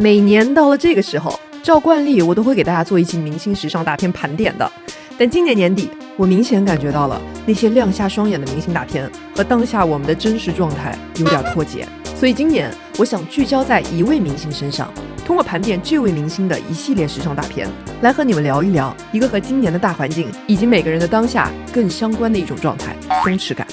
每年到了这个时候，照惯例我都会给大家做一期明星时尚大片盘点的。但今年年底，我明显感觉到了那些亮瞎双眼的明星大片和当下我们的真实状态有点脱节。所以今年我想聚焦在一位明星身上，通过盘点这位明星的一系列时尚大片，来和你们聊一聊一个和今年的大环境以及每个人的当下更相关的一种状态——松弛感。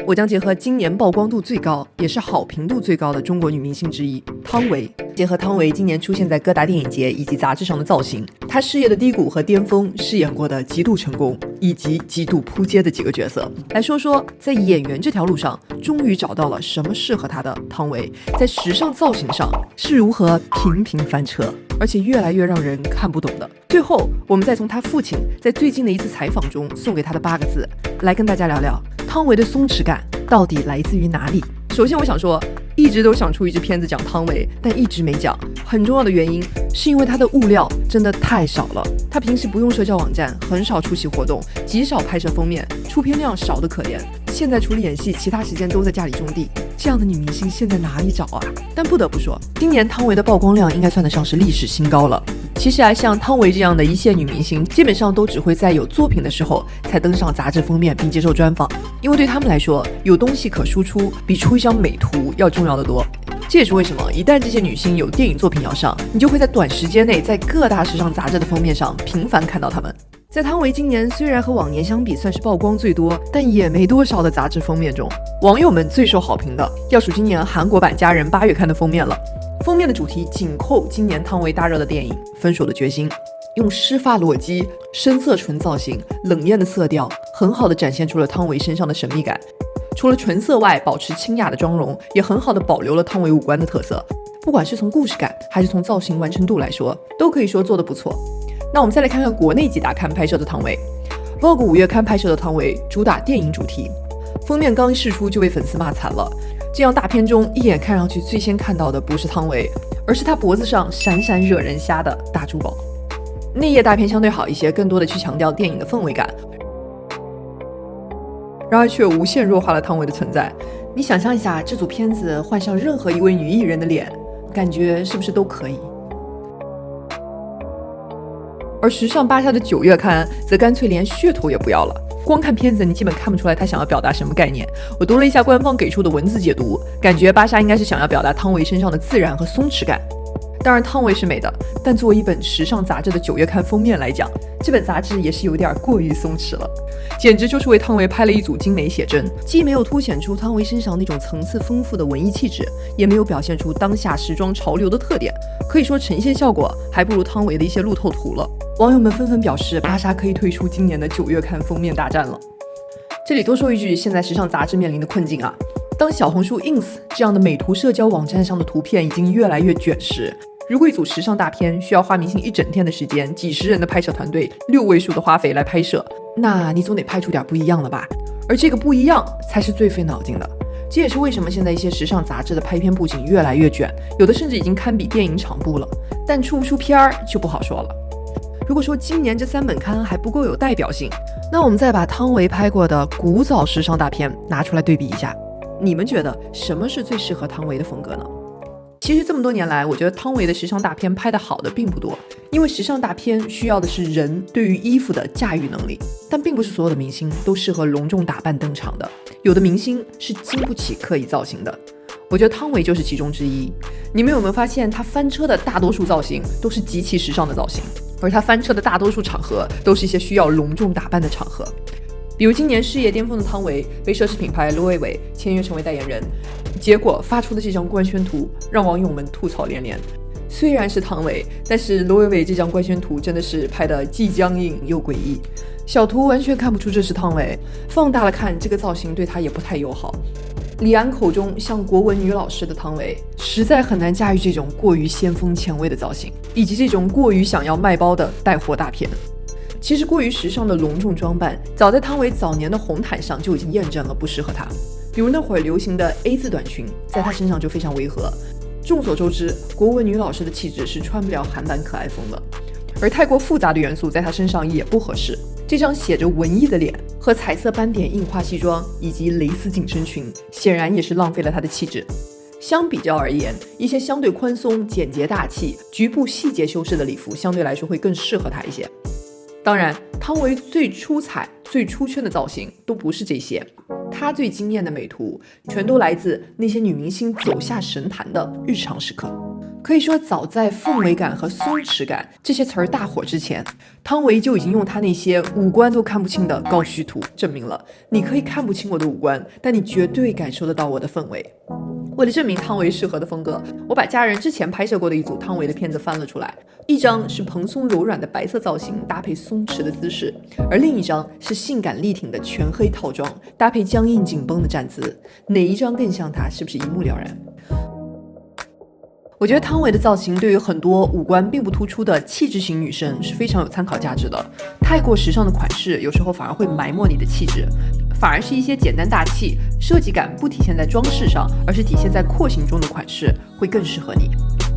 我将结合今年曝光度最高也是好评度最高的中国女明星之一汤唯，结合汤唯今年出现在各大电影节以及杂志上的造型，她事业的低谷和巅峰饰演过的极度成功以及极度扑街的几个角色，来说说在演员这条路上终于找到了什么适合她的汤唯，在时尚造型上是如何频频翻车，而且越来越让人看不懂的。最后我们再从她父亲在最近的一次采访中送给她的8个字来跟大家聊聊汤唯的松弛感到底来自于哪里。首先我想说，一直都想出一支片子讲汤唯，但一直没讲，很重要的原因是因为她的物料真的太少了。她平时不用社交网站，很少出席活动，极少拍摄封面，出片量少得可怜。现在除了演戏，其他时间都在家里种地，这样的女明星现在哪里找啊？但不得不说，今年汤唯的曝光量应该算得上是历史新高了。其实像汤唯这样的一线女明星，基本上都只会在有作品的时候才登上杂志封面并接受专访，因为对他们来说，有东西可输出比出一张美图要重要得多。这也是为什么一旦这些女星有电影作品要上，你就会在短时间内在各大时尚杂志的封面上频繁看到她们。在汤唯今年虽然和往年相比算是曝光最多，但也没多少的杂志封面中，网友们最受好评的要数今年韩国版家人8月刊的封面了。封面的主题紧扣今年汤唯大热的电影《分手的决心》，用湿发裸肌、深色唇造型、冷艳的色调，很好的展现出了汤唯身上的神秘感。除了纯色外，保持清雅的妆容，也很好的保留了汤唯五官的特色。不管是从故事感还是从造型完成度来说，都可以说做得不错。那我们再来看看国内几大刊拍摄的汤唯。Vogue 5月刊拍摄的汤唯主打电影主题，封面刚一释出就被粉丝骂惨了。这样大片中一眼看上去最先看到的不是汤唯，而是她脖子上闪闪惹人瞎的大珠宝。内页大片相对好一些，更多的去强调电影的氛围感，然而却无限弱化了汤唯的存在。你想象一下，这组片子换上任何一位女艺人的脸，感觉是不是都可以？而时尚芭莎的9月刊则干脆连噱头也不要了，光看片子你基本看不出来她想要表达什么概念。我读了一下官方给出的文字解读，感觉芭莎应该是想要表达汤唯身上的自然和松弛感。当然汤唯是美的，但作为一本时尚杂志的9月刊封面来讲，这本杂志也是有点过于松弛了，简直就是为汤唯拍了一组精美写真，既没有凸显出汤唯身上那种层次丰富的文艺气质，也没有表现出当下时装潮流的特点，可以说呈现效果还不如汤唯的一些路透图了。网友们纷纷表示，芭莎可以退出今年的9月刊封面大战了。这里多说一句，现在时尚杂志面临的困境啊，当小红书 ins 这样的美图社交网站上的图片已经越来越卷时，如果一组时尚大片需要花明星一整天的时间，几十人的拍摄团队，6位数的花费来拍摄，那你总得拍出点不一样了吧？而这个不一样才是最费脑筋的。这也是为什么现在一些时尚杂志的拍片布景越来越卷，有的甚至已经堪比电影场布了，但出不出片儿就不好说了。如果说今年这3本刊还不够有代表性，那我们再把汤唯拍过的古早时尚大片拿出来对比一下，你们觉得什么是最适合汤唯的风格呢？其实这么多年来，我觉得汤唯的时尚大片拍得好的并不多，因为时尚大片需要的是人对于衣服的驾驭能力，但并不是所有的明星都适合隆重打扮登场的，有的明星是经不起刻意造型的。我觉得汤唯就是其中之一。你们有没有发现，她翻车的大多数造型都是极其时尚的造型，而她翻车的大多数场合都是一些需要隆重打扮的场合。比如今年事业巅峰的汤唯被奢侈品牌罗维维签约成为代言人，结果发出的这张官宣图让网友们吐槽连连。虽然是汤唯，但是罗维维这张官宣图真的是拍得既僵硬又诡异，小图完全看不出这是汤唯，放大了看这个造型对她也不太友好。李安口中像国文女老师的汤唯，实在很难驾驭这种过于先锋前卫的造型，以及这种过于想要卖包的带货大片。其实过于时尚的隆重装扮，早在汤唯早年的红毯上就已经验证了不适合她。比如那会儿流行的 A 字短裙，在她身上就非常违和。众所周知，国文女老师的气质是穿不了韩版可爱风的，而太过复杂的元素在她身上也不合适。这张写着文艺的脸和彩色斑点印花西装以及蕾丝紧身裙，显然也是浪费了她的气质。相比较而言，一些相对宽松、简洁大气、局部细节修饰的礼服相对来说会更适合她一些。当然，汤唯最出彩、最出圈的造型都不是这些，她最惊艳的美图全都来自那些女明星走下神坛的日常时刻。可以说，早在氛围感和松弛感这些词儿大火之前，汤唯就已经用她那些五官都看不清的高虚图证明了，你可以看不清我的五官，但你绝对感受得到我的氛围。为了证明汤唯适合的风格，我把家人之前拍摄过的一组汤唯的片子翻了出来，一张是蓬松柔软的白色造型搭配松弛的姿势，而另一张是性感力挺的全黑套装搭配僵硬紧绷的站姿，哪一张更像她，是不是一目了然？我觉得汤唯的造型对于很多五官并不突出的气质型女生是非常有参考价值的。太过时尚的款式有时候反而会埋没你的气质，反而是一些简单大气、设计感不体现在装饰上，而是体现在廓形中的款式会更适合你。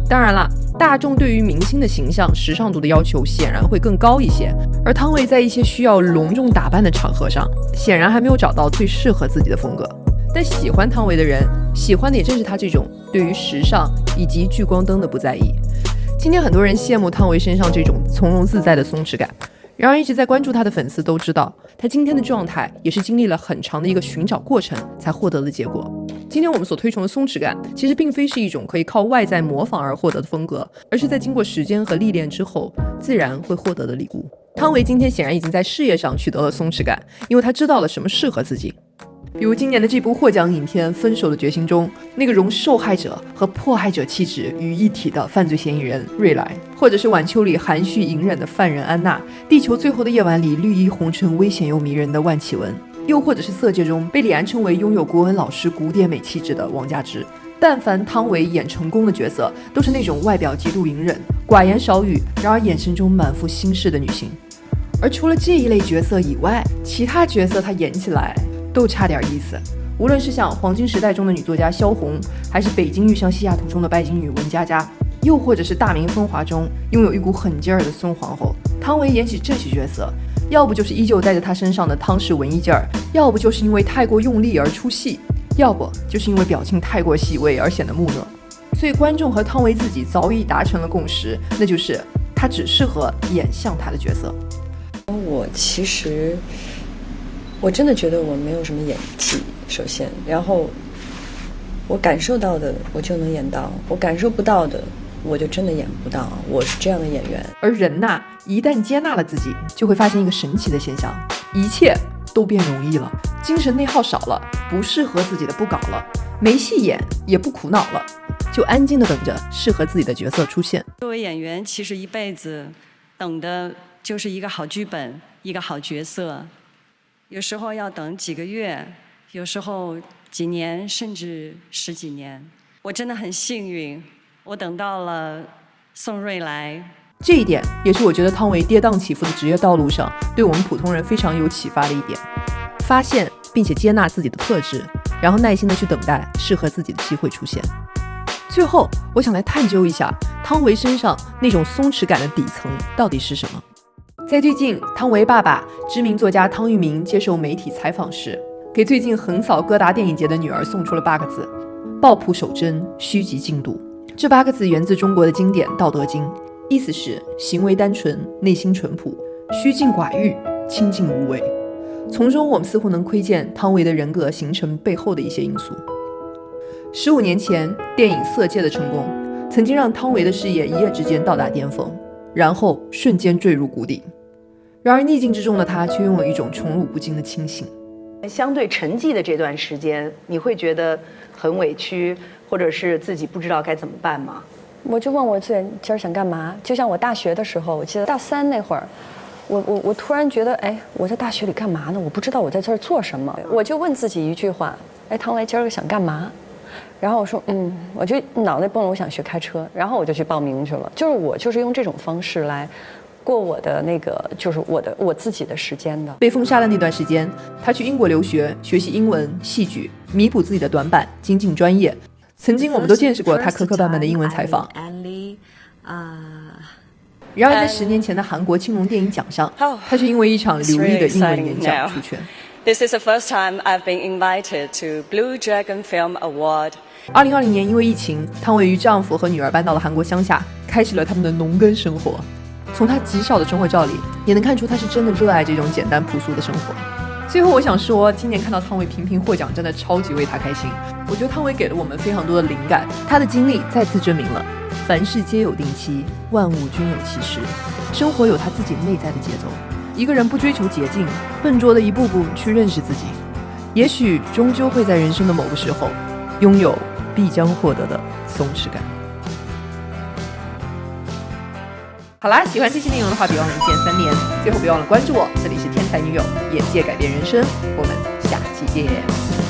当然了，大众对于明星的形象、时尚度的要求显然会更高一些，而汤唯在一些需要隆重打扮的场合上，显然还没有找到最适合自己的风格。但喜欢汤唯的人，喜欢的也正是她这种对于时尚以及聚光灯的不在意。今天很多人羡慕汤唯身上这种从容自在的松弛感，然而一直在关注她的粉丝都知道，她今天的状态也是经历了很长的一个寻找过程才获得的结果。今天我们所推崇的松弛感，其实并非是一种可以靠外在模仿而获得的风格，而是在经过时间和历练之后，自然会获得的礼物。汤唯今天显然已经在事业上取得了松弛感，因为她知道了什么适合自己。比如今年的这部获奖影片《分手的决心》中，那个融受害者和迫害者气质于一体的犯罪嫌疑人瑞来，或者是晚秋里含蓄隐忍的犯人安娜，地球最后的夜晚里绿衣红唇危险又迷人的万绮雯，又或者是色戒中被李安称为拥有国文老师古典美气质的王佳芝。但凡汤唯演成功的角色，都是那种外表极度隐忍、寡言少语，然而眼神中满腹心事的女性。而除了这一类角色以外，其他角色她演起来都差点意思。无论是像《黄金时代》中的女作家萧红，还是《北京遇上西雅图》中的拜金女文佳佳，又或者是《大明风华》中拥有一股狠劲儿的孙皇后，汤唯演起这些角色，要不就是依旧带着她身上的汤氏文艺劲儿，要不就是因为太过用力而出戏，要不就是因为表情太过细微而显得木讷。所以观众和汤唯自己早已达成了共识，那就是她只适合演像她的角色。我真的觉得我没有什么演技，首先，然后我感受到的我就能演到，我感受不到的我就真的演不到，我是这样的演员。而人呐，一旦接纳了自己，就会发现一个神奇的现象，一切都变容易了，精神内耗少了，不适合自己的不搞了，没戏演也不苦恼了，就安静的等着适合自己的角色出现。作为演员，其实一辈子等的就是一个好剧本，一个好角色。有时候要等几个月，有时候几年，甚至十几年。我真的很幸运，我等到了宋瑞来。这一点也是我觉得汤唯跌宕起伏的职业道路上对我们普通人非常有启发的一点。发现并且接纳自己的特质，然后耐心的去等待适合自己的机会出现。最后，我想来探究一下汤唯身上那种松弛感的底层到底是什么。在最近，汤唯爸爸知名作家汤玉明接受媒体采访时，给最近横扫哥达电影节的女儿送出了8个字：抱朴守真，虚极进度。这8个字源自中国的经典《道德经》，意思是行为单纯，内心淳朴，虚静寡欲，清静无为。从中我们似乎能窥见汤唯的人格形成背后的一些因素。15年前，电影《色戒》的成功，曾经让汤唯的事业一夜之间到达巅峰，然后瞬间坠入谷底。然而逆境之中的她却拥有一种宠辱不惊的清醒。相对沉寂的这段时间，你会觉得很委屈，或者是自己不知道该怎么办吗？我就问我自己今儿想干嘛，就像我大学的时候，我记得大3那会儿，我突然觉得，哎，我在大学里干嘛呢？我不知道我在这儿做什么，我就问自己一句话，哎，汤唯今儿个想干嘛？然后我说，我就脑袋蹦了，我想学开车，然后我就去报名去了。就是我就是用这种方式来过我的那个就是我自己的时间的。被封杀的那段时间，他去英国留学，学习英文、戏剧，弥补自己的短板，精进专业。曾经我们都见识过他磕磕绊绊的英文采访。然而在10年前的韩国青龙电影奖上，他却因为一场流利的英文演讲出圈。This is the first time I've been invited to Blue Dragon Film Award. 2020年因为疫情，汤唯与丈夫和女儿搬到了韩国乡下，开始了他们的农耕生活。从她极少的生活照里，也能看出她是真的热爱这种简单朴素的生活。最后我想说，今年看到汤唯频频获奖，真的超级为她开心。我觉得汤唯给了我们非常多的灵感，她的经历再次证明了凡事皆有定期，万物均有其时，生活有她自己内在的节奏。一个人不追求捷径，笨拙的一步步去认识自己，也许终究会在人生的某个时候拥有必将获得的松弛感。好啦，喜欢这期内容的话，别忘了一键3连，最后别忘了关注我，这里是天才女友，眼界改变人生，我们下期见。